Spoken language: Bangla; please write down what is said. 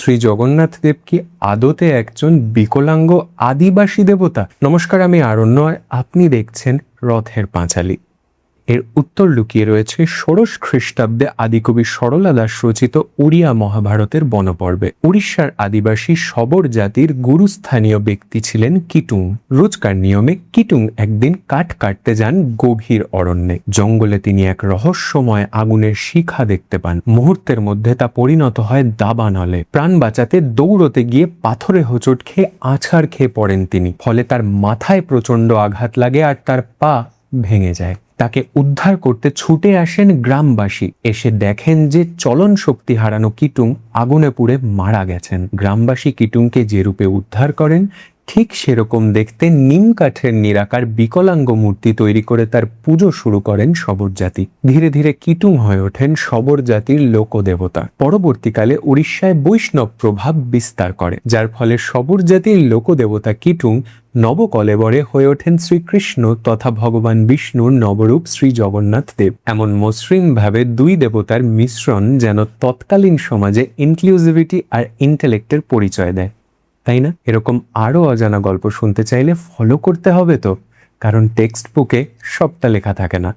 শ্রী জগন্নাথ দেব কি আদতে একজন বিকলাঙ্গ আদিবাসী দেবতা? নমস্কার, আমি আরণ্য আর আপনি দেখছেন রথের পাঁচালী। এর উত্তর লুকিয়ে রয়েছে ষোড়শ খ্রিস্টাব্দে আদিকবি সরলা দাস রচিত উড়িয়া মহাভারতের বনপর্বে। উড়িষ্যার আদিবাসী শবর জাতির গুরুস্থানীয় ব্যক্তি ছিলেন কিটুং। রোজকার নিয়মে কিটুং একদিন কাঠ কাটতে যান গভীর অরণ্যে। জঙ্গলে তিনি এক রহস্যময় আগুনের শিখা দেখতে পান। মুহূর্তের মধ্যে তা পরিণত হয় দাবানলে। প্রাণ বাঁচাতে দৌড়তে গিয়ে পাথরে হোঁচট খেয়ে আছাড় খেয়ে পড়েন তিনি। ফলে তার মাথায় প্রচন্ড আঘাত লাগে আর তার পা ভেঙে যায়। তাকে উদ্ধার করতে ছুটে আসেন গ্রামবাসী। এসে দেখেন যে চলন শক্তি হারানো কিটুং আগুনে পুড়ে মারা গেছেন। গ্রামবাসী কিটুংকে যে রূপে উদ্ধার করেন, ঠিক সেরকম দেখতে নিম কাঠের নিরাকার বিকলাঙ্গ মূর্তি তৈরি করে তার পুজো শুরু করেন শবর জাতি। ধীরে ধীরে কিটুং হয়ে ওঠেন শবর জাতির লোকদেবতা। পরবর্তীকালে উড়িষ্যায় বৈষ্ণব প্রভাব বিস্তার করে, যার ফলে শবর জাতির লোকদেবতা কিটুং নবকলেবরে হয়ে ওঠেন শ্রীকৃষ্ণ তথা ভগবান বিষ্ণুর নবরূপ শ্রী জগন্নাথ দেব। এমন মসৃণ ভাবে দুই দেবতার মিশ্রণ যেন তৎকালীন সমাজে ইনক্লুসিভিটি আর ইন্টেলেক্টের পরিচয় দেয়, তাই না? এরকম আরো অজানা গল্প শুনতে চাইলে ফলো করতে হবে তো, কারণ টেক্সট বুকে সবটা লেখা থাকে না।